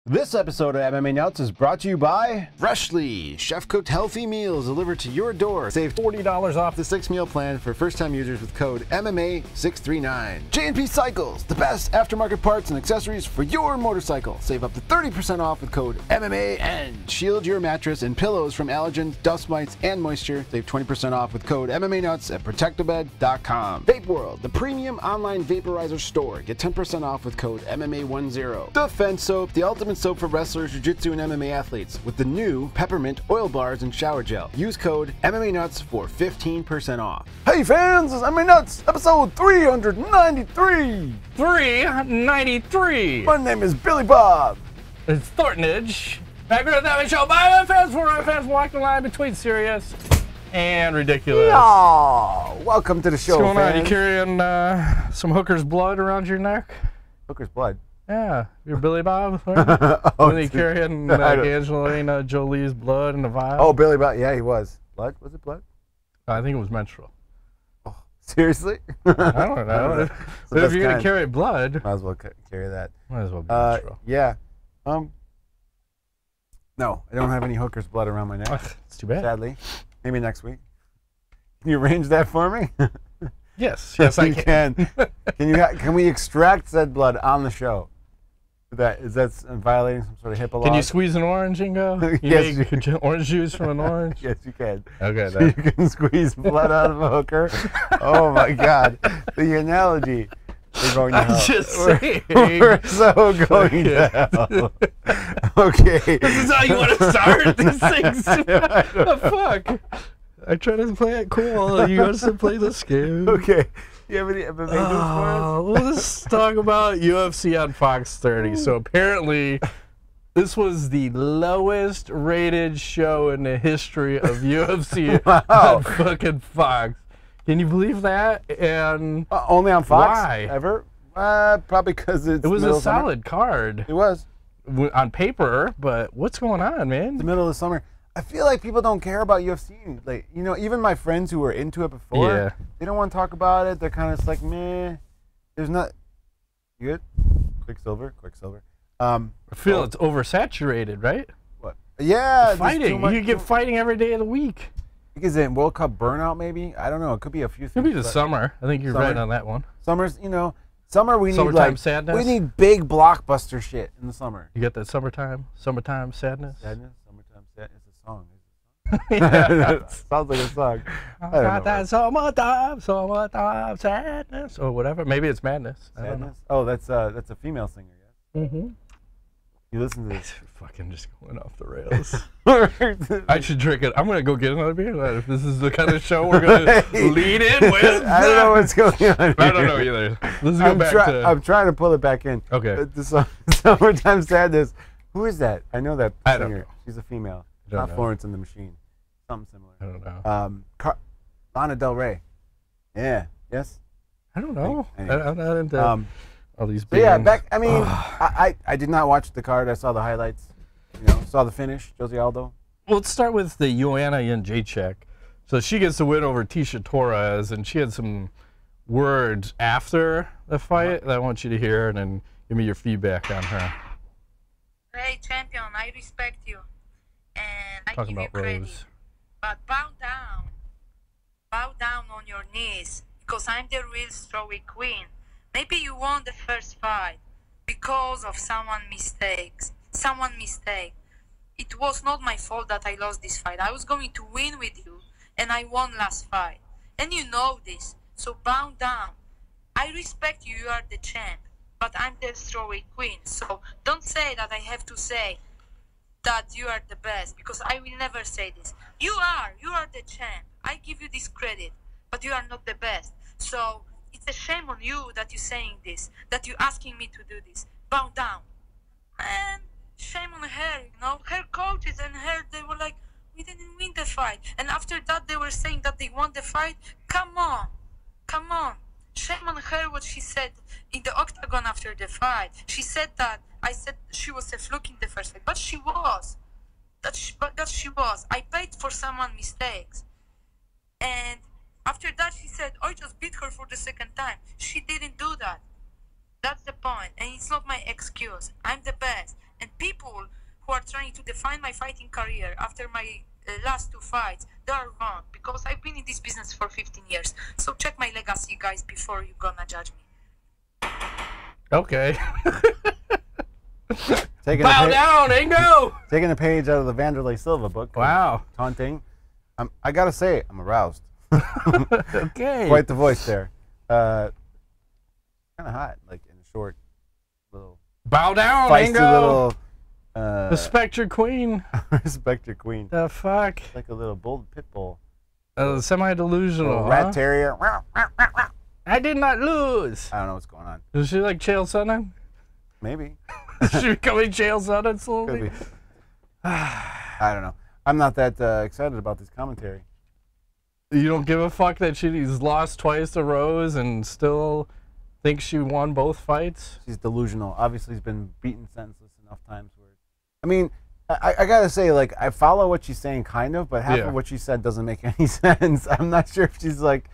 This episode of MMA Nuts is brought to you by Freshly, chef-cooked healthy meals delivered to your door. Save $40 off the 6-meal plan for first-time users with code MMA639. J&P Cycles, the best aftermarket parts and accessories for your motorcycle. Save up to 30% off with code MMAN. Shield your mattress and pillows from allergens, dust mites, and moisture. Save 20% off with code MMA Nuts at protectabed.com. Vape World, the premium online vaporizer store. Get 10% off with code MMA10. Defense Soap, the ultimate soap for wrestlers, jiu-jitsu, and MMA athletes with the new peppermint oil bars and shower gel. Use code MMA Nuts for 15% off. Hey fans, it's MMA Nuts, episode 393. 393. My name is Billy Bob. It's Thorntonage. Back with another show by fans for our fans walking the line between serious and ridiculous. Oh, welcome to the show. What's going on? fans. You carrying some hooker's blood around your neck? Hooker's blood. Yeah, you're Billy Bob. Right? Oh, Are you carrying Angelina Jolie's blood in the vial? Oh, Billy Bob. Yeah, he was. Blood? Was it blood? I think it was menstrual. Oh, seriously? I don't know. So But if you're kind gonna carry blood, might as well carry that. might as well be menstrual. Yeah. No, I don't have any hooker's blood around my neck. It's too bad. Sadly. Maybe next week. Can you arrange that for me? Yes, I You can. Can we extract said blood on the show? Is that violating some sort of HIPAA law? Can you squeeze an orange and go? You Yes, make orange juice from an orange? Yes, you can. Okay, So you can squeeze blood out of a hooker. Oh my God, the analogy. We're going to I'm hell. just saying. We're so going to hell. Okay. This is how you want to start these things? The fuck? I try to play it cool. You guys to play this game. Okay. You have any MMA news for us? Let's talk about UFC on Fox 30. So apparently, this was the lowest rated show in the history of UFC on fucking Fox. Can you believe that? And Only on Fox? why? Ever? Probably because it was middle a of summer. solid card It was. on paper, but what's going on, man? The middle of the summer. I feel like people don't care about UFC. Like, you know, even my friends who were into it before, Yeah. they don't want to talk about it. They're kind of just like, meh. There's not. You good? Quicksilver. I feel it's oversaturated, right? What? Yeah. there's too Fighting. much- You get fighting every day of the week. Is it World Cup burnout? Maybe. I don't know. It could be a few things. Could be the but summer. I think you're Summer. right on that one. Summer's. You know, summer we need Summertime like sadness? we need big blockbuster shit in the summer. You got that summertime sadness? Sadness. Summertime sadness. It's a song. Yeah. Sounds like a song. I don't got know. that summertime sadness, or whatever. Maybe it's madness. I don't know. Sadness. Oh, that's a female singer. Yeah. Mm-hmm. You listen to this. Fucking just going off the rails. I should drink it. I'm gonna go get another beer. If this is the kind of show we're gonna lead in with, I don't know what's going on. I don't know either. Let's go back to. I'm trying to pull it back in. Okay. The Summertime Sadness. Who is that? I know that I don't singer. know. She's a female. Don't Not know. Florence and the Machine. Something similar. I don't know. Lana Del Rey. Yeah. Yes. I don't know. Anyway. I'm not into all these. So yeah, bands. I mean, I did not watch the card. I saw the highlights. You know, saw the finish. Josie Aldo. Well, let's start with the Joanna Jędrzejczyk. So she gets the win over Tisha Torres, and she had some words after the fight that I want you to hear, and then give me your feedback on her. Hey, champion, I respect you, and I Talking give you about credit. Rose. But bow down on your knees, because I'm the real strawberry queen. Maybe you won the first fight because of someone mistake. It was not my fault that I lost this fight. I was going to win with you, and I won last fight. And you know this, so bow down. I respect you, you are the champ, but I'm the strawberry queen. So don't say that I have to say that you are the best, because I will never say this. You are the champ. I give you this credit, but you are not the best. So it's a shame on you that you're saying this, that you're asking me to do this. Bow down. And shame on her, you know, her coaches and her, they were like, we didn't win the fight. And after that, they were saying that they won the fight. Come on. Shame on her what she said in the octagon after the fight. She said that I said she was a fluke in the first fight, but she was. That she was. I paid for someone's mistakes. And after that, she said, I just beat her for the second time. She didn't do that. That's the point. And it's not my excuse. I'm the best. And people trying to define my fighting career after my last 2 fights, they are wrong because I've been in this business for 15 years. So check my legacy, guys, before you're gonna judge me. Okay. Bow down, Ingo! Taking a page out of the Vanderlei Silva book. Wow. Taunting. I gotta say, I'm aroused. Okay. Quite the voice there. Kind of hot, like in a short little. Bow down, feisty Ingo! Little, respect your queen. respect your queen. The fuck? It's like a little bull pit bull. Semi-delusional, rat huh? terrier. I did not lose. I don't know what's going on. Is she like Chael Sonnen? Maybe. Is she becoming Chael Sonnen slowly? Could be. I don't know. I'm not that excited about this commentary. You don't give a fuck that she's lost twice to Rose and still thinks she won both fights? She's delusional. Obviously, he's been beaten senseless enough times. I mean, I gotta say, like, I follow what she's saying, kind of, but half of what she said doesn't make any sense. I'm not sure if she's like,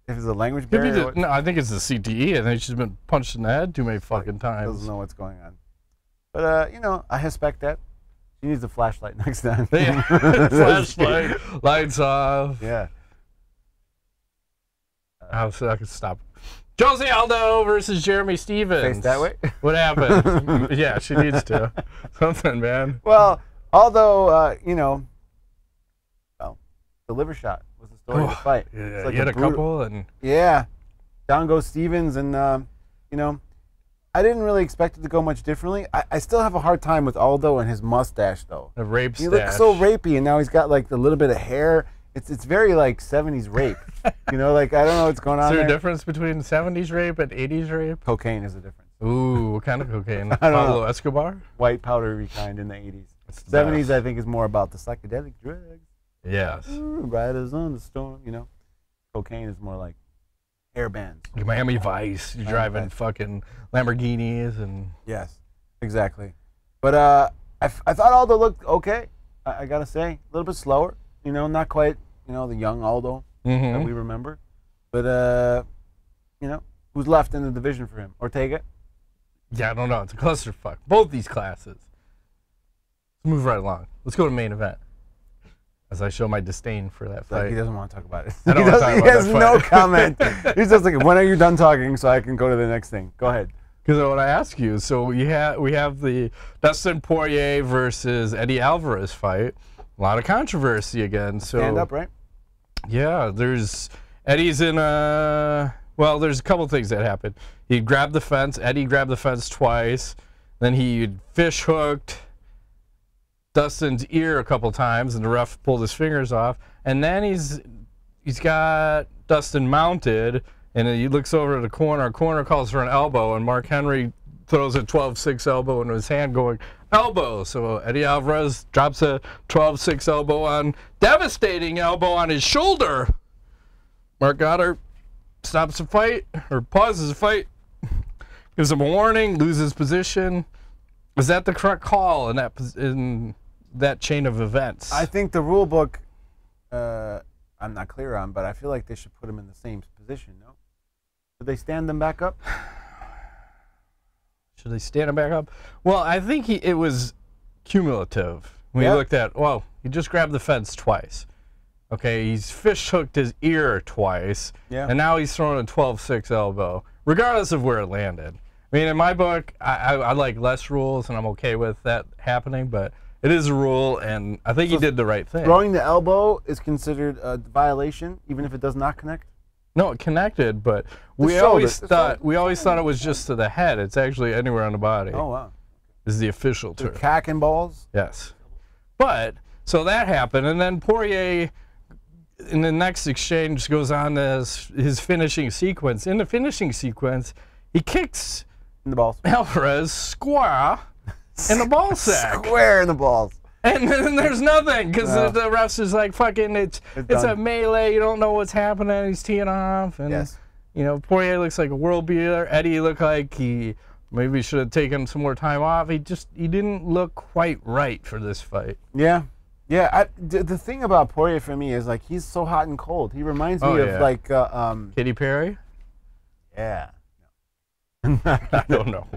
if it's a language barrier. No, I think it's the CTE. I think she's been punched in the head too many fucking times. Doesn't know what's going on. But you know, I respect that. She needs a flashlight next time. Yeah. Flashlight, lights off. Yeah. I could stop. Jose Aldo versus Jeremy Stevens. Face that way? What happened? Yeah, she needs to. Something, man. Well, although, you know, well, the liver shot was the story of the fight. Yeah, it's like you had a couple, and yeah, down goes Stevens, and you know, I didn't really expect it to go much differently. I still have a hard time with Aldo and his mustache, though. the rape He stash. looks so rapey, and now he's got like the little bit of hair. It's very like 70s rape. You know, like I don't know what's going on Is there there. a difference between 70s rape and 80s rape? Cocaine is the difference. Ooh, what kind of cocaine? I don't know. Pablo Escobar? White powdery kind in the 80s. That's the 70s, best. I think, is more about the psychedelic drugs. Yes. Ooh, riders on the storm, you know. Cocaine is more like hair bands. Like Miami Vice. You're driving Vice. fucking Lamborghinis and. Yes, exactly. But I thought Aldo looked okay. I gotta say, a little bit slower. You know, not quite, you know, the young Aldo that we remember. But you know, who's left in the division for him? Ortega. Yeah, I don't know. It's a clusterfuck. Both these classes. Let's move right along. Let's go to main event. As I show my disdain for that fight. Like he doesn't want to talk about it. I don't wanna talk He about has that fight. no comment. He's just like, when are you done talking so I can go to the next thing? Go ahead. Because I want to ask you, so we have the Dustin Poirier versus Eddie Alvarez fight. A lot of controversy again. So Stand up, right? yeah, Eddie's in a. Well, there's a couple things that happened. He grabbed the fence. Eddie grabbed the fence twice. Then he fish hooked Dustin's ear a couple times, and the ref pulled his fingers off. And then he's got Dustin mounted, and he looks over to the corner. Corner calls for an elbow, and Mark Henry throws a 12-6 elbow into his hand, going elbow. So Eddie Alvarez drops a 12-6 elbow on, devastating elbow on his shoulder. Mark Goddard stops the fight, or pauses the fight, gives him a warning, loses position. Is that the correct call in that chain of events? I think the rule book, I'm not clear on, but I feel like they should put him in the same position, no? Should they stand them back up? Should they stand him back up? Well, I think it was cumulative. When Yeah. you looked at, well, he just grabbed the fence twice. Okay, he's fish hooked his ear twice. Yeah. And now he's throwing a 12-6 elbow, regardless of where it landed. I mean, in my book, I like less rules, and I'm okay with that happening, but it is a rule, and I think he did the right thing. Throwing the elbow is considered a violation, even if it does not connect? No, it connected, but The we shoulder, always the thought shoulder. we always thought it was just to the head. It's actually anywhere on the body. Oh, wow. Is the official term. Cack and balls? Yes. But, so that happened, and then Poirier, in the next exchange, goes on to his finishing sequence. In the finishing sequence, he kicks In the balls. Alvarez square in the ball sack. Square in the balls. And then there's nothing, because No. the ref's is like, fucking, it's a done. melee, you don't know what's happening, he's teeing off, and, Yes. you know, Poirier looks like a world beater. Eddie looked like he maybe should have taken some more time off. He didn't look quite right for this fight. Yeah. Yeah, the thing about Poirier for me is, like, he's so hot and cold. He reminds me of, yeah. like, Katy Perry? yeah. I don't know.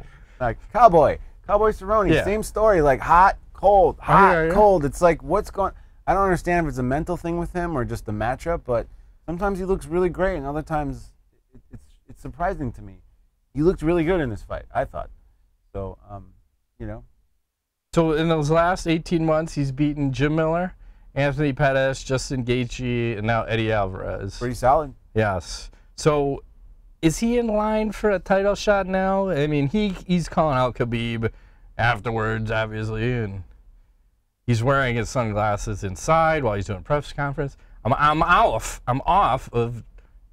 Like Cowboy Cerrone, Yeah. same story, like hot, cold, hot, yeah. cold. It's like, what's going... I don't understand if it's a mental thing with him or just the matchup, but sometimes he looks really great, and other times it's surprising to me. He looked really good in this fight, I thought. So, you know. So in those last 18 months, he's beaten Jim Miller, Anthony Pettis, Justin Gaethje, and now Eddie Alvarez. Pretty solid. Yes. So is he in line for a title shot now? I mean, he's calling out Khabib afterwards, obviously, and he's wearing his sunglasses inside while he's doing a press conference. I'm off of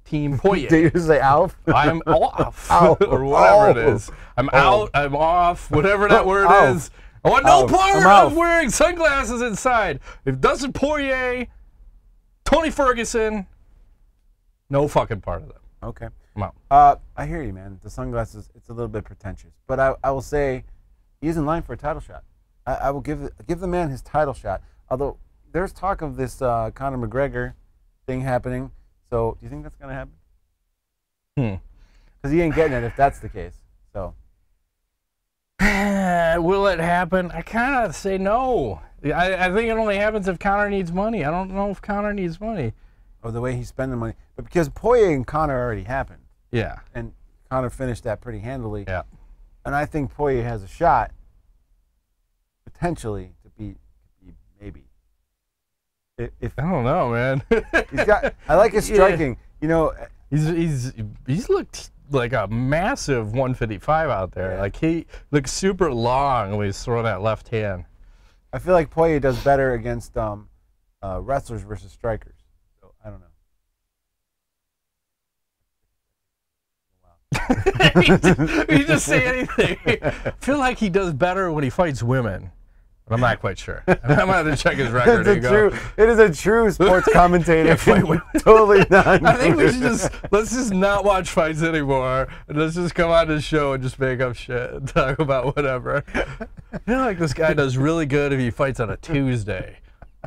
Team Poirier. Did you say Alf? I'm off, or whatever it is. I'm out. I'm off. Whatever that word is. I want no part of wearing sunglasses inside. If Dustin Poirier, Tony Ferguson, no fucking part of them. Okay. I'm out. I hear you, man. The sunglasses, it's a little bit pretentious. But I will say he's in line for a title shot. I will give the man his title shot. Although there's talk of this Conor McGregor thing happening. So do you think that's going to happen? Because he ain't getting it if that's the case. So. Will it happen? I kind of say no. I think it only happens if Conor needs money. I don't know if Conor needs money. Or the way he's spending money. But because Poirier and Conor already happened. Yeah. And Conor finished that pretty handily. Yeah. And I think Poirier has a shot, potentially, to beat maybe. If I don't know, man. I like his striking. You know, he's looked like a massive 155 out there. Yeah. Like he looks super long when he's throwing that left hand. I feel like Poirier does better against wrestlers versus strikers. So I don't know. He just say anything. I feel like he does better when he fights women. But I'm not quite sure. I'm going to have to check his record. It is a true sports commentator. Totally not. I think we should let's just not watch fights anymore. And let's just come on this show and just make up shit and talk about whatever. I feel like this guy does really good if he fights on a Tuesday.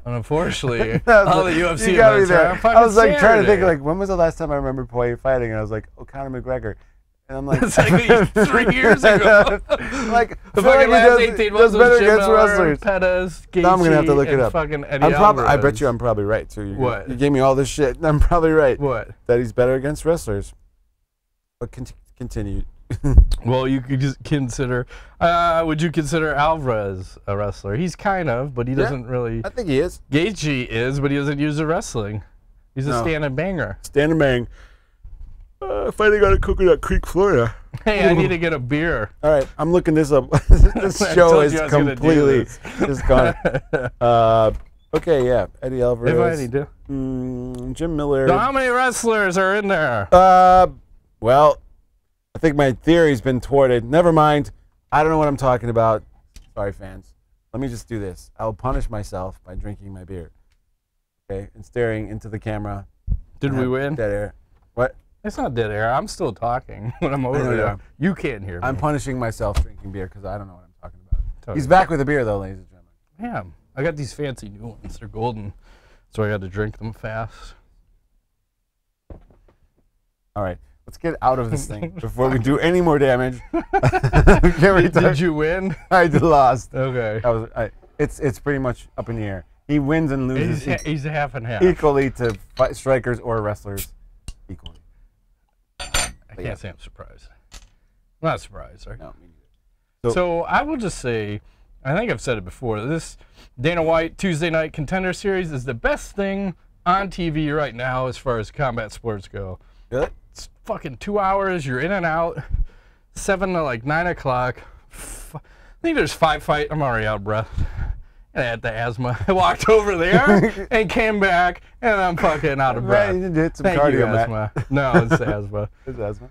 And unfortunately, all the UFC events are on fucking I was like trying to Saturday. think, like, when was the last time I remember Poirier fighting? And I was like, oh, Conor McGregor. And I'm like, it's like 3 years ago. Like, the fucking last 18 months does better Jim against Miller, wrestlers. Pettis, Gaethje, now I'm gonna have to look it up. Fucking Eddie Alvarez. I bet you I'm probably right too. What? You gave me all this shit, and I'm probably right. What? That he's better against wrestlers. But continue. Well, you could just consider. Would you consider Alvarez a wrestler? He's kind of, but he doesn't really. I think he is. Gaethje is, but he doesn't use the wrestling. He's a stand and banger. Stand and bang. Fighting out of Coconut Creek, Florida. Hey, I need to get a beer. All right, I'm looking this up. This show is completely just gone. Okay, yeah, Eddie Alvarez. If I need to. Jim Miller. So how many wrestlers are in there? Well, I think my theory's been thwarted. Never mind. I don't know what I'm talking about. Sorry, fans. Let me just do this. I'll punish myself by drinking my beer. Okay, and staring into the camera. Did we win? Dead air. What? It's not dead air. I'm still talking when I'm over there. You can't hear me. I'm punishing myself drinking beer because I don't know what I'm talking about. Totally. He's back with a beer, though, ladies and gentlemen. Damn. I got these fancy new ones. They're golden, so I got to drink them fast. All right. Let's get out of this thing before we do any more damage. Did you win? I lost. Okay. It's pretty much up in the air. He wins and loses. He's a half and half. Equally to strikers or wrestlers. Equally. I can't say I'm surprised. I'm not surprised, right? No, me neither. So I will just say, I think I've said it before, this Dana White Tuesday Night Contender Series is the best thing on TV right now as far as combat sports go. Really? It's fucking 2 hours, you're in and out, 7 to like 9 o'clock. I think there's 5 fights. I'm already out of breath. And I had the asthma. I walked over there and came back, and I'm fucking out of breath. Right, you did some Thank cardio, you, Matt. asthma. No, it's asthma. It's asthma.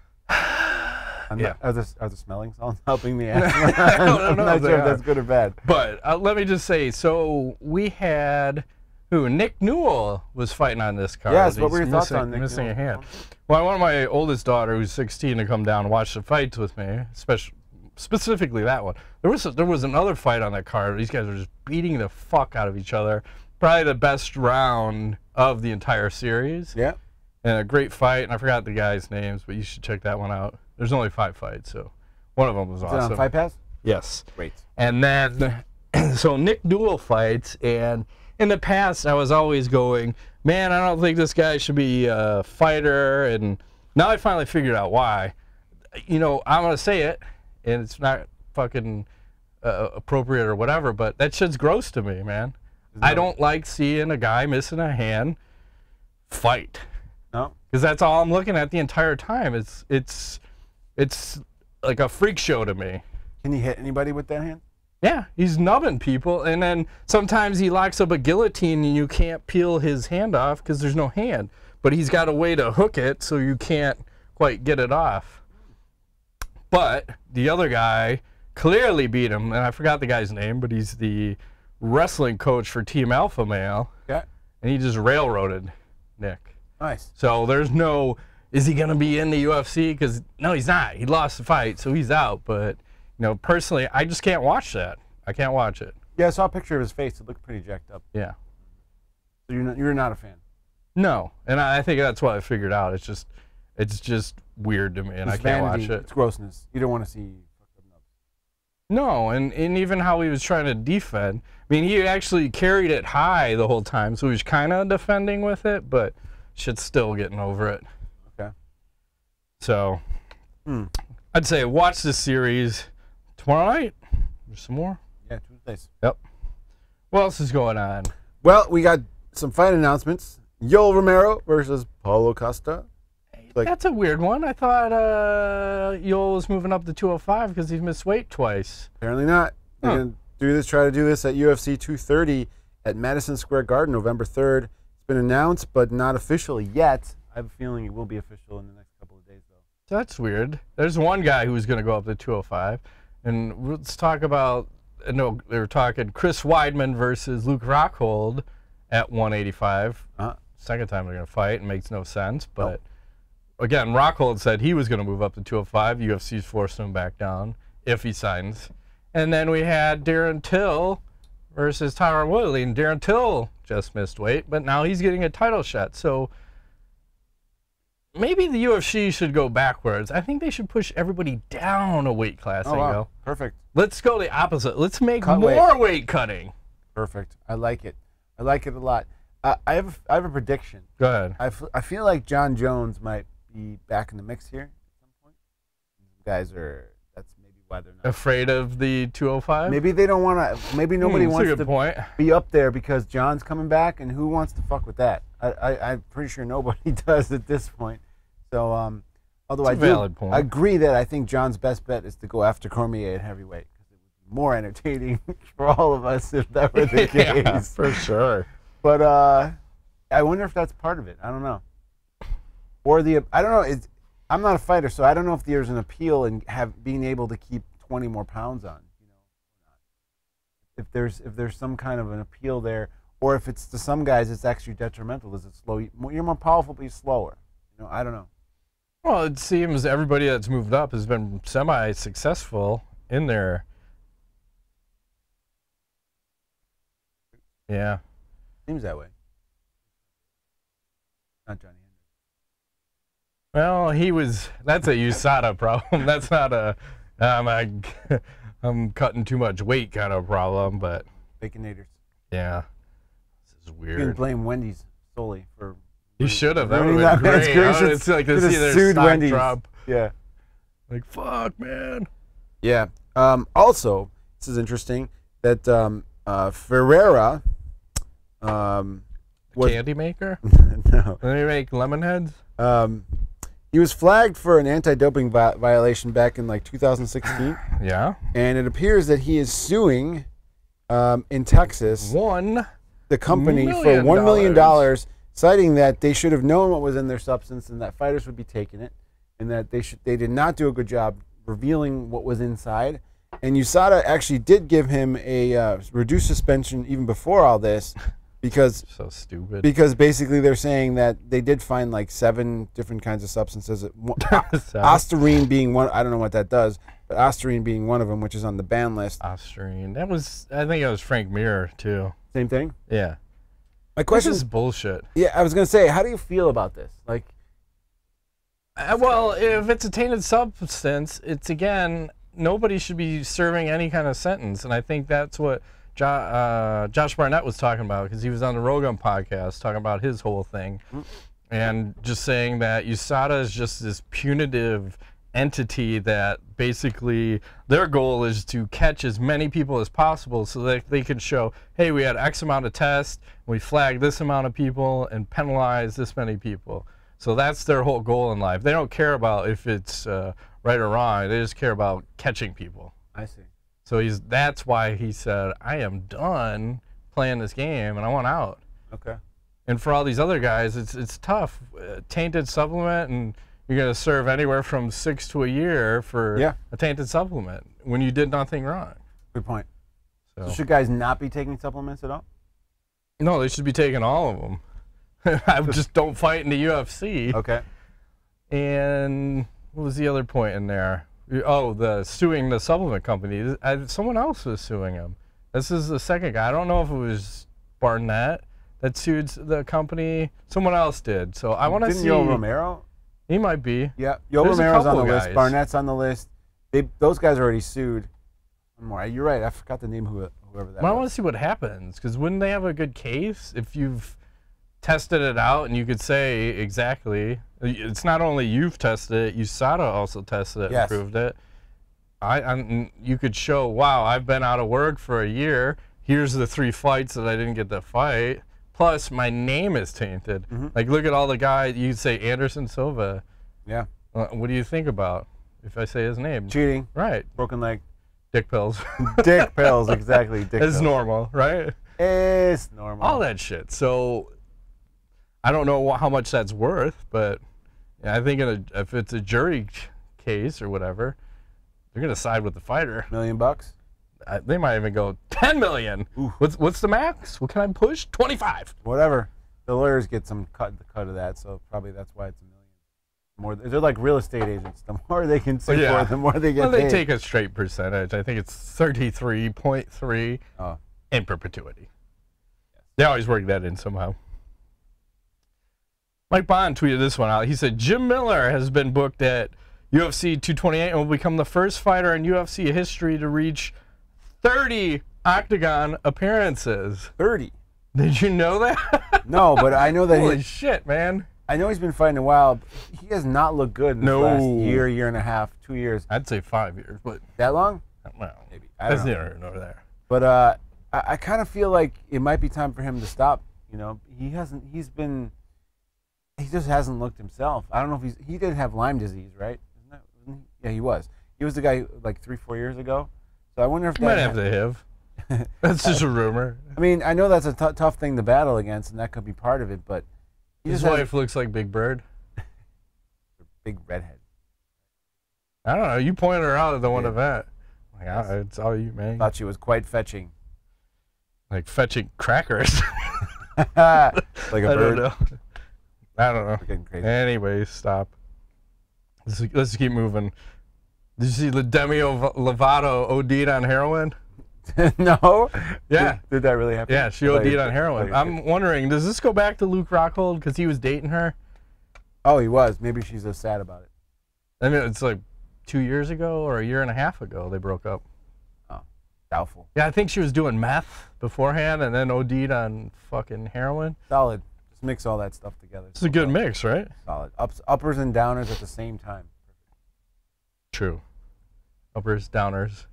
Yeah. Are the smelling salts helping the asthma? I'm not sure if that's good or bad. But let me just say, so we had Nick Newell was fighting on this card. Yes, what were your thoughts on Nick missing Newell? a hand. Well, I wanted my oldest daughter, who's 16, to come down and watch the fights with me, specifically that one. There was another fight on that card. These guys were just beating the fuck out of each other. Probably the best round of the entire series. Yeah. And a great fight, and I forgot the guys' names, but you should check that one out. There's only 5 fights, so one of them was awesome. Is it on Fight Pass? Yes. Great. And then So Nick Duel fights, and in the past I was always going, man, I don't think this guy should be a fighter, and now I finally figured out why. You know, I'm gonna say it, and it's not fucking appropriate or whatever, but that shit's gross to me, man. I don't like seeing a guy missing a hand fight. No, because that's all I'm looking at the entire time. It's like a freak show to me. can he hit anybody with that hand? Yeah, he's nubbing people, and then sometimes he locks up a guillotine and you can't peel his hand off because there's no hand. But he's got a way to hook it so you can't quite get it off. But the other guy clearly beat him, and I forgot the guy's name, but he's the wrestling coach for Team Alpha Male. Okay. And he just railroaded Nick. Nice. So there's no, is he going to be in the UFC? Because, no, he's not. He lost the fight, so he's out. But, you know, personally, I just can't watch that. I can't watch it. Yeah, I saw a picture of his face. It looked pretty jacked up. Yeah. So you're not a fan? No, and I think that's what I figured out. It's just weird to me, and It's I can't vanity, watch it. It's grossness. You don't want to see fucked up nuts. No, and even how he was trying to defend. I mean, he actually carried it high the whole time, so he was kind of defending with it, but shit's still getting over it. Okay. So, I'd say watch this series tomorrow night. There's some more. Yeah, Tuesdays. Yep. What else is going on? Well, we got some fight announcements. Yoel Romero versus Paulo Costa. Like, That's a weird one. I thought Yoel was moving up to 205 because he's missed weight twice. apparently not. They're going to try to do this at UFC 230 at Madison Square Garden, November 3rd. It's been announced, but not official yet. I have a feeling it will be official in the next couple of days, though. So that's weird. There's one guy who's going to go up to 205. And let's talk about, no, they were talking Chris Weidman versus Luke Rockhold at 185. Second time they're going to fight. It makes no sense. But, again, Rockhold said he was going to move up to 205. UFC's forcing him back down if he signs. And then we had Darren Till versus Tyron Woodley. And Darren Till just missed weight, but now he's getting a title shot. So maybe the UFC should go backwards. I think they should push everybody down a weight class. Oh, wow. Perfect. Let's go the opposite. Let's make Cut more weight cutting. Perfect. I like it. I like it a lot. I have a prediction. Go ahead. I feel like John Jones might be back in the mix here at some point. These guys are, that's maybe why they're not. Afraid of the 205? Maybe they don't want to, maybe nobody that's a wants good to point. be up there because John's coming back, and who wants to fuck with that? I'm pretty sure nobody does at this point. So, although That's a valid point. I agree that I think John's best bet is to go after Cormier at heavyweight because it would be more entertaining for all of us if that were the case. Yeah, for sure. But I wonder if that's part of it. I don't know. Or I don't know. I'm not a fighter, so I don't know if there's an appeal in being able to keep 20 more pounds on. You know, if there's some kind of an appeal there, or if it's to some guys it's actually detrimental. Does it slow you? You're more powerful, but you're slower. You know, I don't know. Well, it seems everybody that's moved up has been semi-successful in there. Yeah. Seems that way. Not Johnny Hendricks. Well, that's a USADA problem. That's not a I'm cutting too much weight kind of problem, but Baconators. yeah. This is You can weird. blame Wendy's solely for. You should have. That ruining would have been man's great. career. It's like to Should've see their sued stock Wendy's. drop. Yeah. Like, fuck, man. Yeah. Also, this is interesting that Ferreira was Candy maker? no. Let me make lemon heads? He was flagged for an anti-doping violation back in like 2016, Yeah. and it appears that he is suing in Texas the company for $1 million, citing that they should have known what was in their substance and that fighters would be taking it, and that they did not do a good job revealing what was inside. And USADA actually did give him a reduced suspension even before all this, because So stupid. because basically they're saying that they did find like 7 different kinds of substances. Ostarine being one. I don't know what that does, but Ostarine being one of them, which is on the ban list. Ostarine. That was, I think it was Frank Mir, too. Same thing. Yeah. My question This is, is bullshit. yeah, I was gonna say, how do you feel about this? Like, Well, if it's a tainted substance, it's, again, nobody should be serving any kind of sentence. And I think that's what Josh Barnett was talking about, because he was on the Rogan podcast talking about his whole thing, and just saying that USADA is just this punitive entity that basically their goal is to catch as many people as possible so that they can show, hey, we had X amount of tests, we flagged this amount of people, and penalized this many people. So that's their whole goal in life. They don't care about if it's right or wrong. They just care about catching people. I see. So that's why he said, I am done playing this game and I want out. Okay. And for all these other guys, it's tough. Tainted supplement, and you're going to serve anywhere from 6 to a year for a tainted supplement when you did nothing wrong. Good point. So should guys not be taking supplements at all? No, they should be taking all of them. I just don't fight in the UFC. Okay. And what was the other point in there? Oh, the suing the supplement company. Someone else was suing him. This is the second guy. I don't know if it was Barnett that sued the company. Someone else did. So I want to see. Didn't Romero? He might be. Yeah, Romero's on the list. Barnett's on the list. Those guys already sued. One more. You're right. I forgot the name whoever that was. I want to see what happens, because wouldn't they have a good case if you've tested it out and you could say exactly? It's not only you've tested it, USADA also tested it and proved it. You could show, wow, I've been out of work for a year. Here's the 3 fights that I didn't get to fight. Plus, my name is tainted. Like, look at all the guys. You say Anderson Silva. Yeah. What do you think about if I say his name? Cheating. Right. Broken leg. Dick pills. Dick pills, exactly. Dick it's pills. Normal, right? It's normal. All that shit. So, I don't know how much that's worth, but I think if it's a jury case or whatever, they're going to side with the fighter. $1 million? They might even go 10 million. What's the max? What can I push? 25. Whatever. The lawyers get some cut of that, so probably that's why it's $1 million. More, they're like real estate agents. The more they can sue for, the more they get paid. They take a straight percentage. I think it's 33.3 in perpetuity. Yes. They always work that in somehow. Mike Bond tweeted this one out. He said, Jim Miller has been booked at UFC 228 and will become the first fighter in UFC history to reach 30 octagon appearances. 30? Did you know that? No, but I know that. Holy shit, man. I know he's been fighting a while. But he has not looked good in the last year and a half, 2 years. I'd say 5 years, but. That long? Well, maybe. That's neither nor there. But I kind of feel like it might be time for him to stop. You know, he just hasn't looked himself. I don't know if he did have Lyme disease, right? Wasn't he? Yeah, he was. He was the guy like 3-4 years ago. So I wonder if he might have to have. That's just a rumor. I mean, I know that's a tough thing to battle against, and that could be part of it, but his wife looks like Big Bird. Big redhead. I don't know. You pointed her out at the one event. Like, it's all you, man. Thought she was quite fetching. Like fetching crackers. Like a bird. I don't know. We're getting crazy. Anyways, stop. Let's keep moving. Did you see the Demi Lovato OD'd on heroin? No. Yeah. Did that really happen? Yeah, she OD'd on heroin. I'm wondering, does this go back to Luke Rockhold because he was dating her? Oh, he was. Maybe she's just sad about it. I mean, it's like 2 years ago or a year and a half ago they broke up. Oh, doubtful. Yeah, I think she was doing meth beforehand and then OD'd on fucking heroin. Solid. Just mix all that stuff together. It's a good mix, right? Solid. Uppers and downers at the same time. True. Uppers, downers,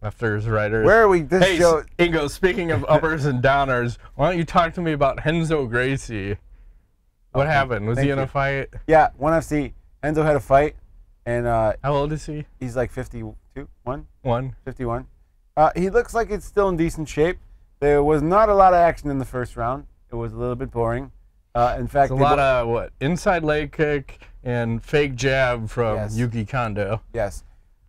lefters, righters. Where are we? Hey, Ingo, speaking of uppers and downers, why don't you talk to me about Renzo Gracie? What happened? Was he in a fight? Yeah, ONE FC. Enzo had a fight. And how old is he? He's like 52? 51. He looks like it's still in decent shape. There was not a lot of action in the first round. It was a little bit boring. In fact, a lot of what? Inside leg kick and fake jab from Yuki Kondo. Yes.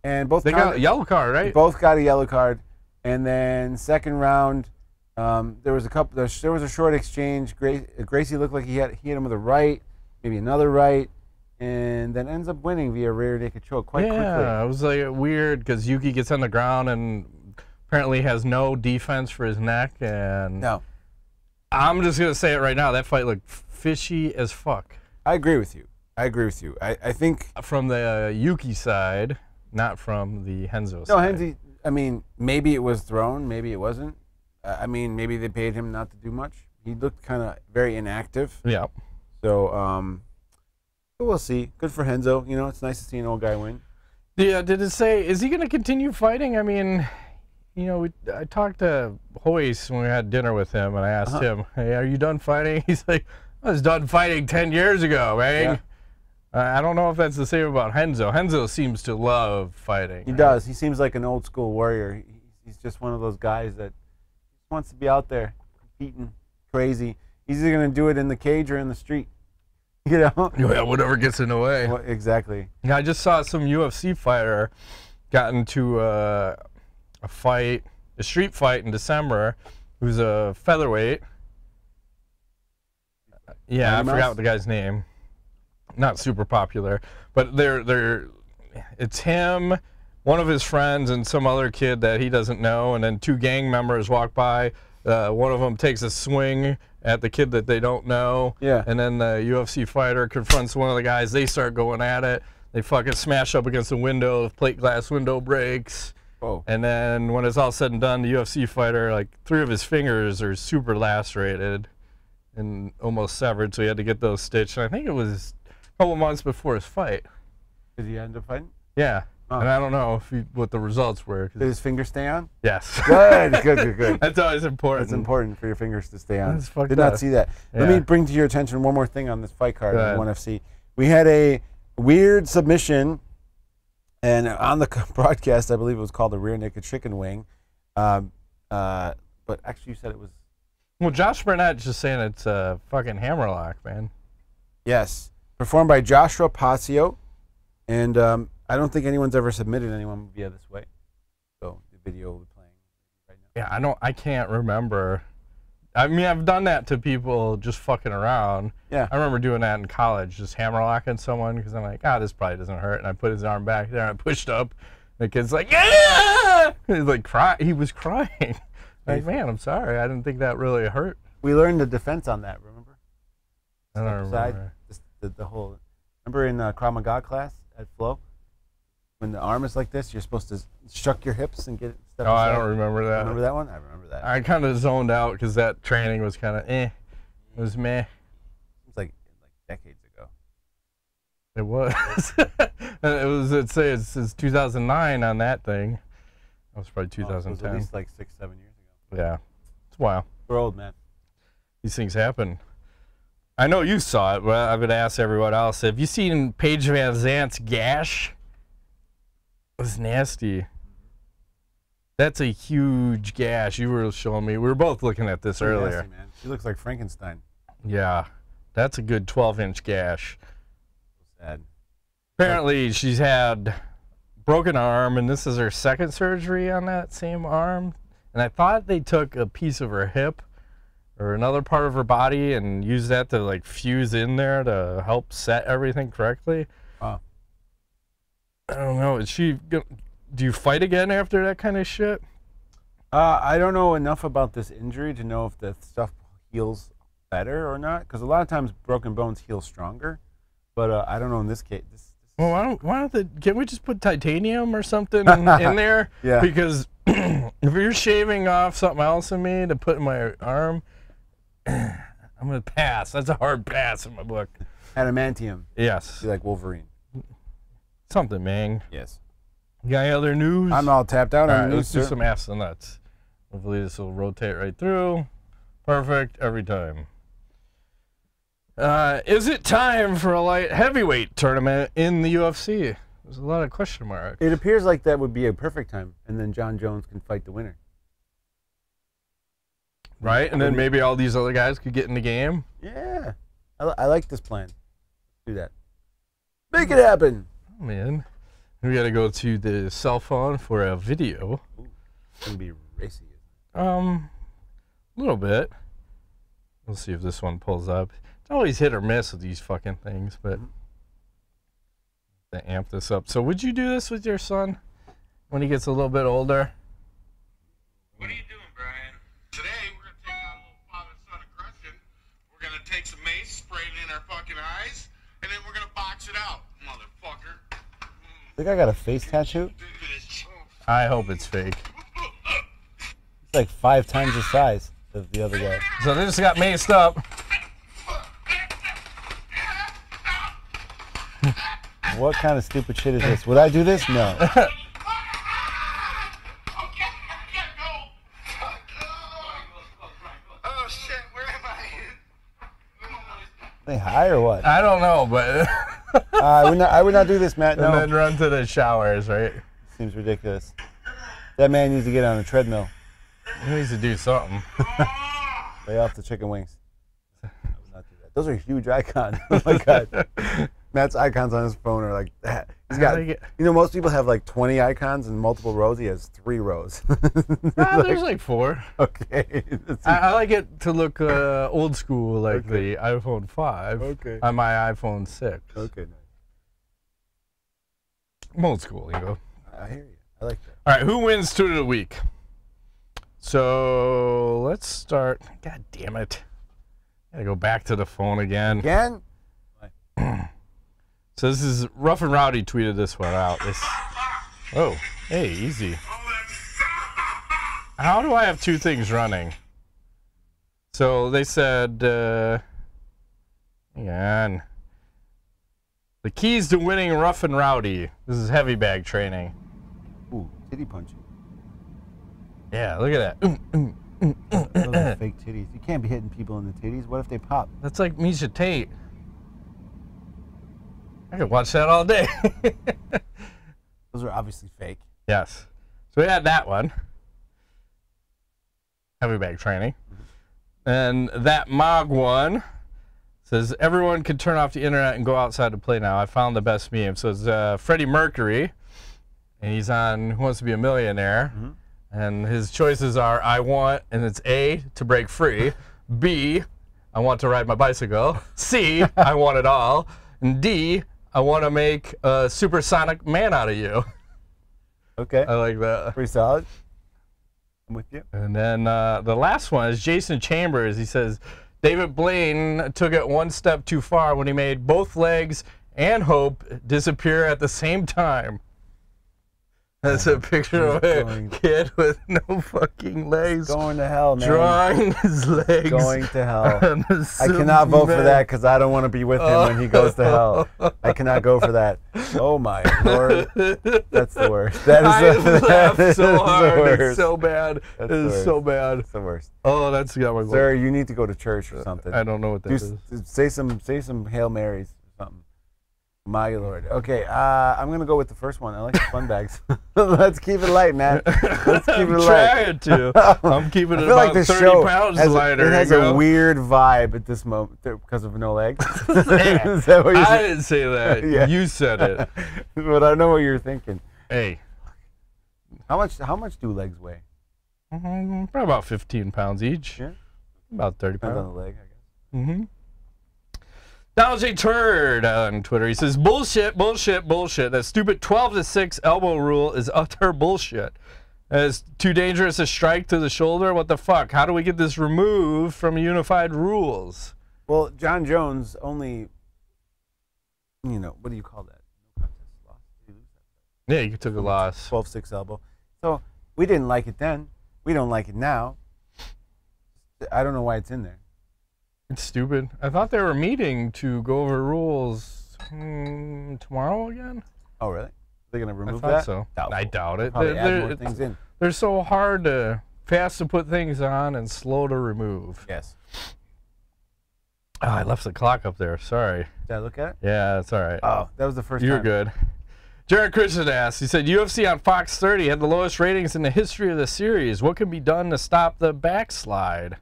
And both they got a yellow card, right? Both got a yellow card. And then second round, there was a short exchange. Gracie looked like he hit him with a right, maybe another right, and then ends up winning via rear naked choke quite quickly. Yeah, it was like weird because Yuki gets on the ground and apparently has no defense for his neck. And no. I'm just going to say it right now. That fight looked fishy as fuck. I agree with you. I think... From the Yuki side, not from the Renzo side. No, I mean, maybe it was thrown, maybe it wasn't. I mean, maybe they paid him not to do much. He looked kind of very inactive. Yeah. So, but we'll see. Good for Renzo. You know, it's nice to see an old guy win. Yeah, did it say, is he going to continue fighting? I mean, you know, I talked to Hoyce when we had dinner with him, and I asked him, hey, are you done fighting? He's like, I was done fighting 10 years ago, man. Yeah. I don't know if that's the same about Renzo. Renzo seems to love fighting. He does. He seems like an old school warrior. He's just one of those guys that wants to be out there competing crazy. He's either going to do it in the cage or in the street. You know? Yeah, whatever gets in the way. Well, exactly. Yeah, I just saw some UFC fighter got into a street fight in December. Who's a featherweight. Yeah, I forgot what the guy's name. Not super popular, but it's him, one of his friends, and some other kid that he doesn't know, and then two gang members walk by. One of them takes a swing at the kid that they don't know. Yeah. And then the UFC fighter confronts one of the guys. They start going at it. They fucking smash up against the window. The plate glass window breaks. Oh. And then when it's all said and done, the UFC fighter, like 3 of his fingers are super lacerated and almost severed, so he had to get those stitched. And I think it was a couple months before his fight. Did he end up fighting? Yeah. Oh. And I don't know what the results were. Did his fingers stay on? Yes. Good. That's always important. It's important for your fingers to stay on. Did not see that. Yeah. Let me bring to your attention one more thing on this fight card on ONE FC. We had a weird submission, and on the broadcast, I believe it was called a rear naked chicken wing. But actually, you said it was. Well, Josh Burnett's just saying it's a fucking hammerlock, man. Yes. Performed by Joshua Pazio. And I don't think anyone's ever submitted anyone via this way. So the video will be playing right now. Yeah, I can't remember. I mean, I've done that to people just fucking around. Yeah. I remember doing that in college, just hammerlocking someone because I'm like, this probably doesn't hurt. And I put his arm back there and I pushed up. And the kid's like, yeah! He's like, he was crying. Like, man, I'm sorry. I didn't think that really hurt. We learned the defense on that, remember? I don't remember. The whole, remember in Krav Maga class at Flow? When the arm is like this, you're supposed to shuck your hips and get it. Oh, I don't remember that. Remember that one? I remember that. I kind of zoned out because that training was kind of It was meh. It was like decades ago. It was. It says 2009 on that thing. That was probably 2010. It was at least like 6-7 years ago. Yeah. It's a while. We're old, man. These things happen. I know you saw it, but I'm going to ask everyone else. Have you seen Paige VanZant's gash? It was nasty. That's a huge gash. You were showing me. We were both looking at this earlier. Nasty, man. She looks like Frankenstein. Yeah. That's a good 12-inch gash. Sad. Apparently, she's had broken arm, and this is her second surgery on that same arm. And I thought they took a piece of her hip or another part of her body and used that to like fuse in there to help set everything correctly. Wow. I don't know. Do you fight again after that kind of shit? I don't know enough about this injury to know if the stuff heals better or not. Because a lot of times broken bones heal stronger. But I don't know in this case. Well, can't we just put titanium or something in there? Yeah. Because if you're shaving off something else in me to put in my arm, I'm going to pass. That's a hard pass in my book. Adamantium. Yes. Be like Wolverine. Something, man. Yes. You got any other news? I'm all tapped out on the Let's news. do some ass and nuts. Hopefully this will rotate right through. Perfect every time. Is it time for a light heavyweight tournament in the UFC? There's a lot of question marks. It appears like that would be a perfect time, and then John Jones can fight the winner. Right, and then maybe all these other guys could get in the game. Yeah. I like this plan. Let's do that. Make it happen. Oh, man. We got to go to the cell phone for a video. Ooh, it's going to be racy. A little bit. We'll see if this one pulls up. It's always hit or miss with these fucking things, but to amp this up. So would you do this with your son when he gets a little bit older? What are you doing, Brian? Today we're going to take on a little father-son aggression. We're going to take some mace, spray it in our fucking eyes, and then we're going to box it out, motherfucker. Think I got a face tattoo? I hope it's fake. It's like 5 times the size of the other guy. So they just got maced up. What kind of stupid shit is this? Would I do this? No. Oh shit, where am I? They high or what? I don't know, but I would not do this, Matt. No. and then run to the showers, right? Seems ridiculous. That man needs to get on a treadmill. He needs to do something. Lay off the chicken wings. I would not do that. Those are huge icons. Oh my god. Matt's icons on his phone are like that. He's got, you know, most people have like 20 icons in multiple rows. He has 3 rows. There's like 4. Okay. I like it to look old school, like the iPhone 5 on my iPhone 6. Okay, nice. I'm old school, you know. I hear you. I like that. All right, who wins Tune of the Week? So let's start. God damn it. Gotta go back to the phone again. Again? So this is Rough and Rowdy tweeted this one out. Oh, hey, easy. How do I have 2 things running? So they said, hang on. The keys to winning Rough and Rowdy. This is heavy bag training. Ooh, titty punching. Yeah, look at that. Those are fake titties. You can't be hitting people in the titties. What if they pop? That's like Misha Tate. I could watch that all day. Those are obviously fake. Yes. So we had that one. Heavy bag training. And that Mog one says, everyone can turn off the internet and go outside to play now. I found the best meme. So it's Freddie Mercury, and he's on Who Wants to Be a Millionaire. And his choices are, I want, and it's A, to break free. B, I want to ride my bicycle. C, I want it all. And D, I want to make a supersonic man out of you. Okay. I like that. Pretty solid. I'm with you. And then the last one is Jason Chambers. He says, David Blaine took it one step too far when he made both legs and Hope disappear at the same time. That's a picture of a kid with no fucking legs. Going to hell, man. Drawing his legs. Going to hell. I cannot vote for that because I don't want to be with him when he goes to hell. I cannot go for that. Oh my Lord. That's the worst. That is laughed so hard. It's so bad. It is so bad. It's the worst. Oh, that's got my vote. Sir, you need to go to church or something. I don't know what that is. Say some Hail Marys or something. My Lord. Okay, I'm going to go with the first one. I like the fun bags. Let's keep it light, man. Let's keep it light. I'm trying to. I'm keeping it about 30 pounds lighter. It has a weird vibe at this moment because of no legs. Is that what I didn't say that. Yeah. You said it. But I know what you're thinking. Hey. How much do legs weigh? Probably about 15 pounds each. Yeah. About 30 pounds. Depends on the leg, I guess. Donald J. Turd on Twitter. He says, bullshit, bullshit, bullshit. That stupid 12-6 elbow rule is utter bullshit. It's too dangerous a strike to the shoulder. What the fuck? How do we get this removed from unified rules? Well, John Jones only, you know, what do you call that? No contest loss. Did he lose that? Yeah, you took a loss. 12-6 elbow. So we didn't like it then. We don't like it now. I don't know why it's in there. It's stupid. I thought they were meeting to go over rules tomorrow again. Oh, really? They're going to remove that? I thought so. Doubtful. I doubt it. Probably add more things in. They're so hard to, fast to put things on and slow to remove. Yes. Oh, I left the clock up there. Sorry. Did I look at it? Yeah, that's all right. Oh, that was the first time. You're good. Jared Christian asked, he said, UFC on Fox 30 had the lowest ratings in the history of the series. What can be done to stop the backslide?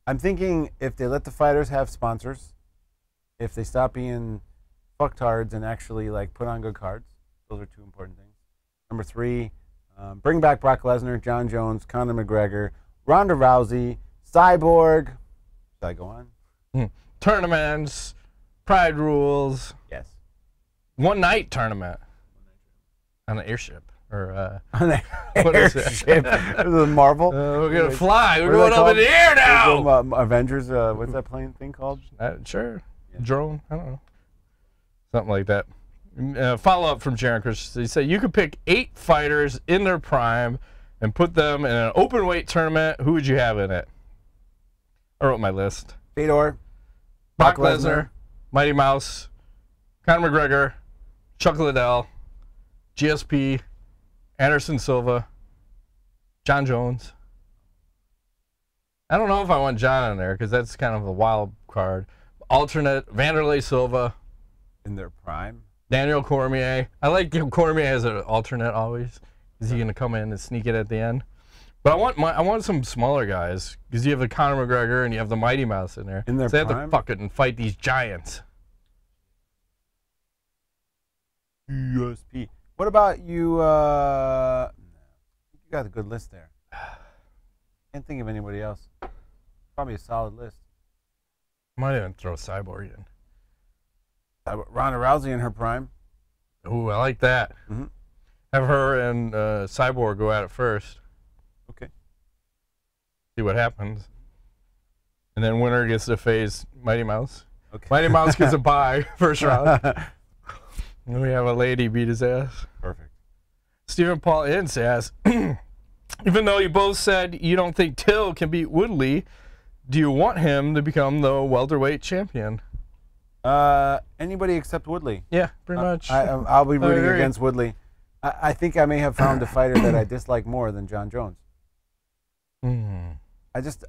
I'm thinking if they let the fighters have sponsors, if they stop being fucktards and actually like put on good cards, those are 2 important things. Number 3, bring back Brock Lesnar, John Jones, Conor McGregor, Ronda Rousey, Cyborg. Should I go on? Tournaments, pride rules. Yes. One night tournament on an airship. Or on an what is airship. The Marvel. We're gonna fly. We're going up in the air now. Avengers. What's that plane thing called? Sure. Yeah. Drone. I don't know. Something like that. Follow-up from Jaron Christensen. He said, you could pick 8 fighters in their prime and put them in an open weight tournament. Who would you have in it? I wrote my list. Fedor. Brock Lesnar, Mighty Mouse, Conor McGregor, Chuck Liddell, GSP, Anderson Silva, John Jones. I don't know if I want John in there because that's kind of a wild card. Alternate, Vanderlei Silva. In their prime? Daniel Cormier. I like Cormier as an alternate always. Is he going to come in and sneak it at the end? But I want some smaller guys because you have the Conor McGregor and you have the Mighty Mouse in there. In their so they prime? have to fuck it and fight these giants. USP. What about you? You got a good list there. Can't think of anybody else. Probably a solid list. Might even throw Cyborg in. Ronda Rousey in her prime. Ooh, I like that. Mm-hmm. Have her and Cyborg go at it first. Okay. See what happens. And then winner gets to face Mighty Mouse. Okay. Mighty Mouse gets a bye first round. And we have a lady beat his ass. Perfect. Stephen Paul Ince asks, even though you both said you don't think Till can beat Woodley, do you want him to become the welterweight champion? Anybody except Woodley. Yeah, pretty much. I'll be rooting against Woodley. I think I may have found a fighter that I dislike more than John Jones.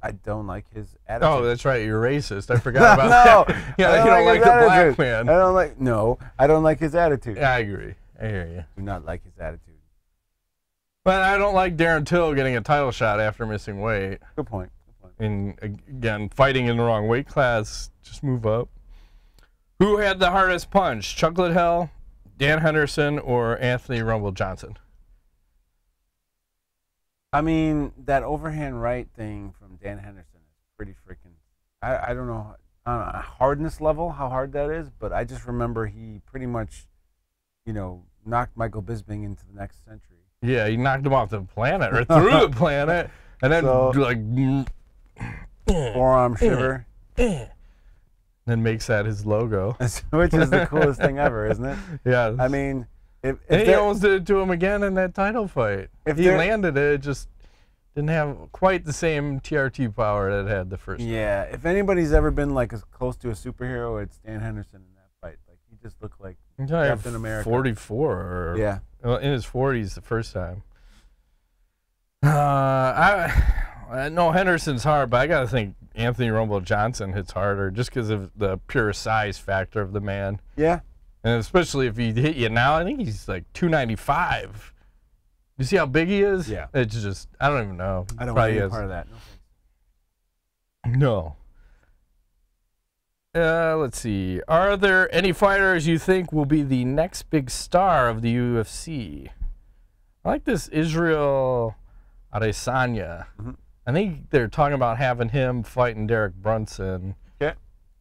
I don't like his attitude. Oh, that's right. You're racist. I forgot about that. Yeah, you don't like the black man. I don't like his attitude. Yeah, I agree. I hear you. Do not like his attitude. But I don't like Darren Till getting a title shot after missing weight. Good point. And again, fighting in the wrong weight class, just move up. Who had the hardest punch? Chuck Liddell, Dan Henderson, or Anthony Rumble Johnson? I mean, that overhand right thing from Dan Henderson is pretty freaking... I don't know hardness level, how hard that is, but I just remember he pretty much, knocked Michael Bisping into the next century. Yeah, he knocked him off the planet, or through the planet, and then, forearm shiver. Then makes that his logo. Which is the coolest thing ever, isn't it? Yeah. I mean... And he almost did it to him again in that title fight. If he landed it, it just didn't have quite the same TRT power that it had the first time. Yeah, if anybody's ever been like as close to a superhero, it's Dan Henderson in that fight. Like he just looked like Captain America. 44. Or, yeah. In his 40s the first time. I know Henderson's hard, but I got to think Anthony Rumble Johnson hits harder just because of the pure size factor of the man. Yeah. And especially if he hit you now, I think he's like 295. You see how big he is? Yeah. It's just, I don't even know. I don't want any part of that. No. Let's see. Are there any fighters you think will be the next big star of the UFC? I like this Israel Adesanya. Mm-hmm. I think they're talking about having him fighting Derek Brunson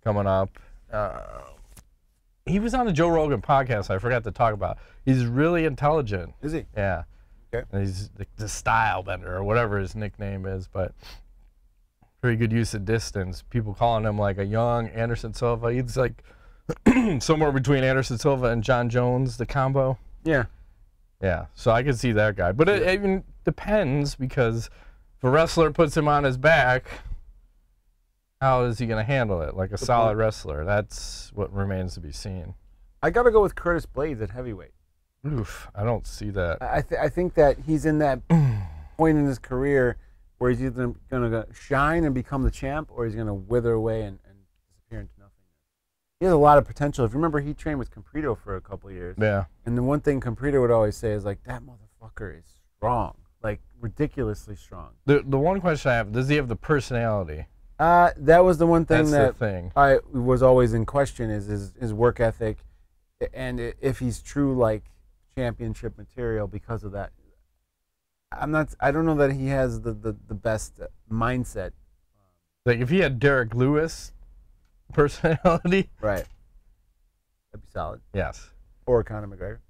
coming up. He was on the Joe Rogan podcast I forgot to talk about. He's really intelligent. Is he? Yeah. Okay. And he's the style bender or whatever his nickname is, but very good use of distance. People calling him like a young Anderson Silva. He's like somewhere between Anderson Silva and John Jones, the combo. Yeah. Yeah. So I can see that guy. But it even depends because if a wrestler puts him on his back, how is he going to handle it? Like a solid wrestler. That's what remains to be seen. I got to go with Curtis Blades at heavyweight. Oof, I don't see that. I think that he's in that point in his career where he's either going to shine and become the champ or he's going to wither away and disappear into nothing. He has a lot of potential. If you remember, he trained with Compredo for a couple of years. Yeah. And the one thing Compredo would always say is like, that motherfucker is strong. Like, ridiculously strong. The one question I have, does he have the personality? That was the one thing That's the thing. I was always in question is his work ethic and if he's true like championship material because of that. I don't know that he has the best mindset. Like if he had Derek Lewis personality. Right. That'd be solid. Yes. Or Conor McGregor.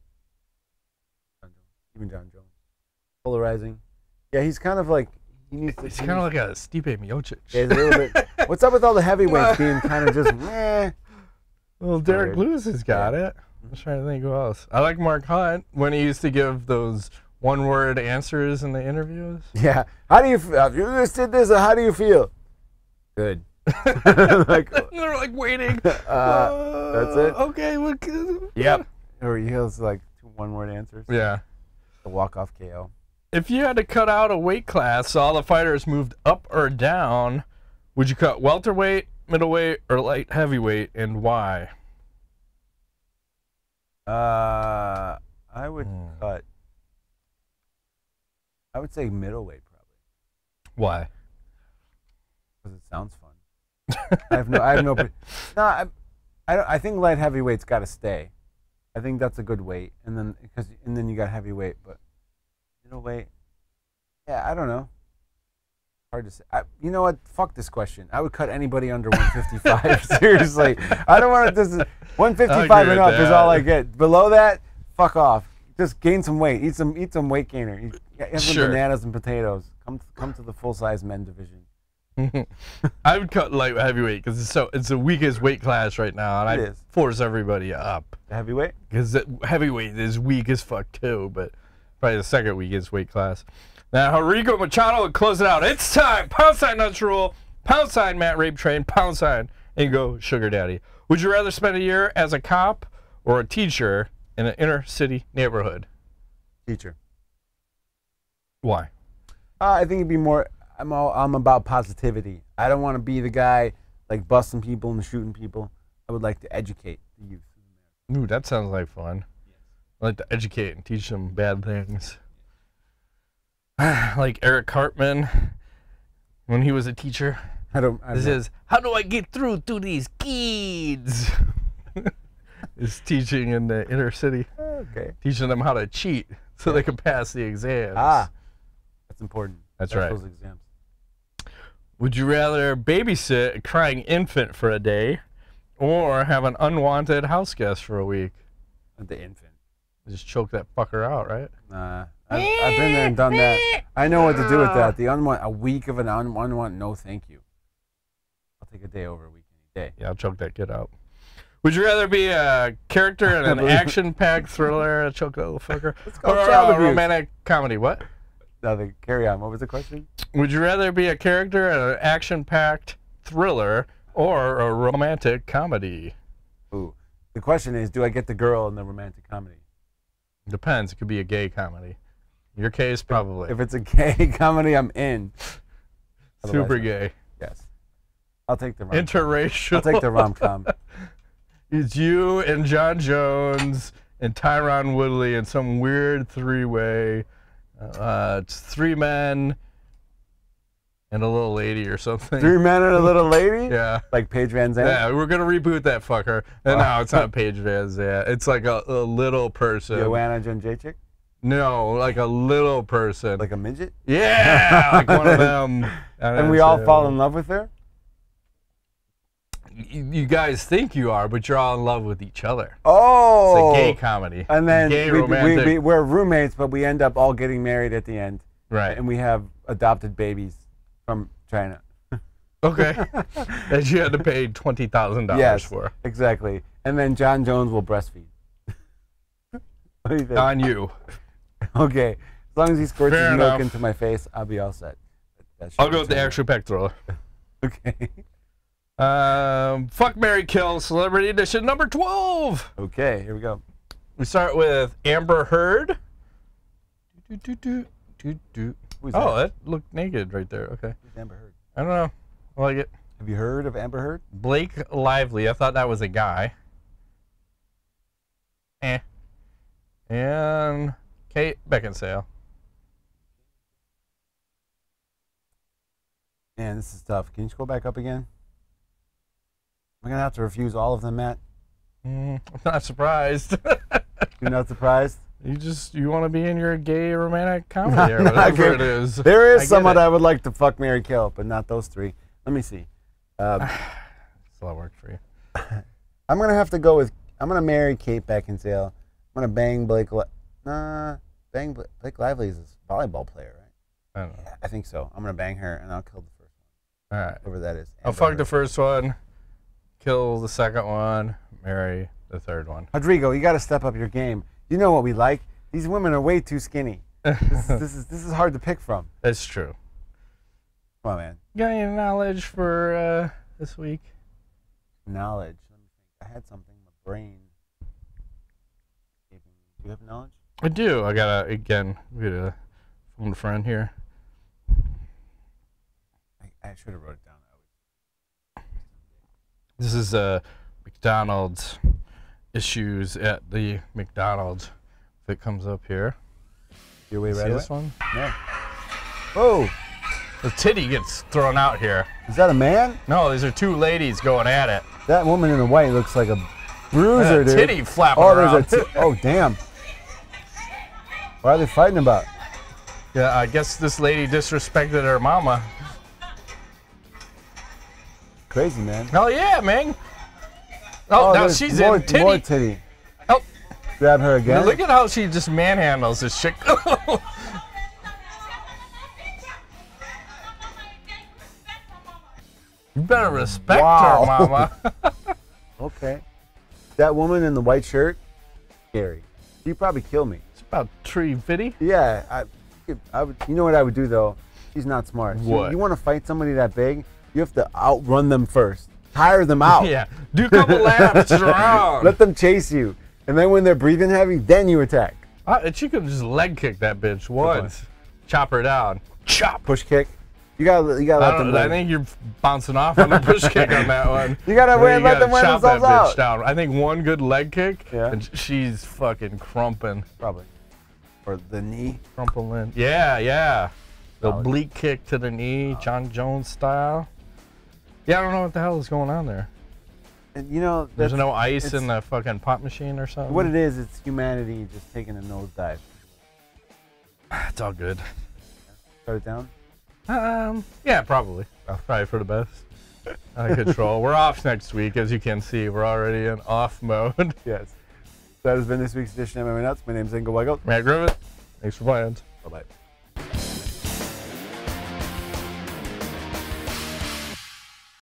Even John Jones. Polarizing. Yeah, he's kind of like He's kind of like a Stipe Miocic. Yeah, he's a little bit. What's up with all the heavyweights being kind of just meh? Well, Derek Lewis has got it. I'm trying to think who else. I like Mark Hunt when he used to give those one-word answers in the interviews. Yeah. How do you feel? If you just did this, how do you feel? Good. Like, They're like waiting. that's it. Okay. Yep. Or he has like 2 one-word answers. Yeah. The walk-off KO. If you had to cut out a weight class, so all the fighters moved up or down, would you cut welterweight, middleweight, or light heavyweight, and why? I would cut. I would say middleweight probably. Why? Because it sounds fun. I have no. No, I think light heavyweight's got to stay. I think that's a good weight, and then you got heavyweight, but middleweight. Yeah, I don't know. Hard to say. You know what? Fuck this question. I would cut anybody under 155. Seriously, I don't want to. This is 155 and up is all I get. Below that, fuck off. Just gain some weight. Eat some weight gainer. Have some bananas and potatoes. Come to the full size men division. I would cut light heavyweight because it's the weakest weight class right now, and I force everybody up. The heavyweight? Because heavyweight is weak as fuck too, but probably the second weakest weight class. Now Henrico Machado would close it out. It's time. Pound sign Nuts Rule. Pound sign Matt Rape Train. Pound sign and go Sugar Daddy. Would you rather spend a year as a cop or a teacher in an inner city neighborhood? Teacher. Why? I think it'd be more. I'm about positivity. I don't want to be the guy like busting people and shooting people. I would like to educate the youth. Ooh, that sounds like fun. Yes. I like to educate and teach them bad things. Like Eric Cartman when he was a teacher. This is how do I get through these kids? Is teaching in the inner city. Okay. Teaching them how to cheat so they can pass the exams. That's important. That's right. Those exams. Would you rather babysit a crying infant for a day or have an unwanted house guest for a week? The infant. Just choke that fucker out, right? Nah. I've been there and done that. I know what to do with that. A week of an unwanted, no thank you. I'll take a day over a week any day. Yeah, I'll choke that kid out. Would you rather be a character in an action-packed thriller, choke that little fucker, or a romantic comedy? What? Nothing. Carry on. What was the question? Would you rather be a character in an action-packed thriller or a romantic comedy? Ooh. The question is, do I get the girl in the romantic comedy? Depends. It could be a gay comedy. In your case, probably. If it's a gay comedy, I'm in. Super gay. Yes. I'll take the rom-com. Interracial. I'll take the rom-com. It's you and John Jones and Tyron Woodley in some weird three-way. It's 3 men and a little lady or something. 3 men and a little lady? Yeah. Like Paige VanZant? Yeah, we're going to reboot that fucker. And no, it's not Paige VanZant. It's like a little person. Joanna Jędrzejczyk? No, like a little person. Like a midget? Yeah, like one of them. And we all fall in love with her? You guys think you are, but you're all in love with each other. Oh! It's a gay comedy. And then we're roommates, but we end up all getting married at the end. Right. And we have adopted babies from China. Okay. That you had to pay $20,000 for. Exactly. And then John Jones will breastfeed. What do you think? On you. Okay. As long as he squirts his milk into my face, I'll be all set. I'll go with the action-packed thriller. Okay. Fuck, marry, kill, celebrity edition number 12. Okay, here we go. We start with Amber Heard. That looked naked right there. Okay. Who's Amber Heard? I don't know. I like it. Have you heard of Amber Heard? Blake Lively. I thought that was a guy. And Kate Beckinsale. Man, this is tough. Can you scroll back up again? I'm going to have to refuse all of them, Matt. I'm not surprised. You're not surprised? You want to be in your gay romantic comedy or whatever it is. There is someone I would like to fuck, marry, kill, but not those 3. Let me see. It's a lot of work for you. I'm going to have to go with, I'm going to marry Kate Beckinsale. I'm going to bang Blake Lively is a volleyball player, right? I don't know. Yeah, I think so. I'm going to bang her, and I'll kill the first one. All right. Whoever that is. I'll fuck the first one, kill the second one, marry the third one. Rodrigo, you got to step up your game. You know what we like. These women are way too skinny. This is hard to pick from. That's true. Come on, man. You got any knowledge for this week? Knowledge. Let me think. I had something in my brain. Do you have knowledge? I do. I got we got a phone friend here. I should have wrote it down. This is McDonald's issues at the McDonald's. If it comes up here. Your way See right this one? No. Oh, The titty gets thrown out here. is that a man? No, these are two ladies going at it. That woman in the white looks like a bruiser, dude. Titty flapping Oh, around. there's a oh, damn. What are they fighting about? Yeah, I guess this lady disrespected her mama. Crazy, man. Oh yeah, man. Oh, now there's she's more, in titty. More titty. Oh, Grab her again. now look at how she just manhandles this chick. You better respect Wow. her, mama. Okay. That woman in the white shirt, scary. She'd probably kill me. It's about tree fitty. Yeah, I would. You know what I would do though? She's not smart. What? You want to fight somebody that big? You have to outrun them first. Tire them out. Yeah, do a couple laps around. Let them chase you, and then when they're breathing heavy, then you attack. She could just leg kick that bitch once, chop her down. Chop. Push kick. You gotta let them. I think you're bouncing off on the push kick on that one. You gotta let them wear chop that themselves out. bitch down. I think one good leg kick, Yeah. and she's fucking crumping. Probably. Or the knee. Crumpling. Yeah. The Solid. oblique kick to the knee, John Jones style. Yeah, I don't know what the hell is going on there. And you know, There's no ice it's- in the fucking pop machine or something. What it is, it's humanity just taking a nosedive. It's all good. Shut it down. Yeah, probably. Probably for the best. Out of control. We're off next week, as you can see. We're already in off mode. Yes. That has been this week's edition of MMA Nuts. My name is Ingo Weigelt. Matt Griffith, thanks for playing. Bye bye.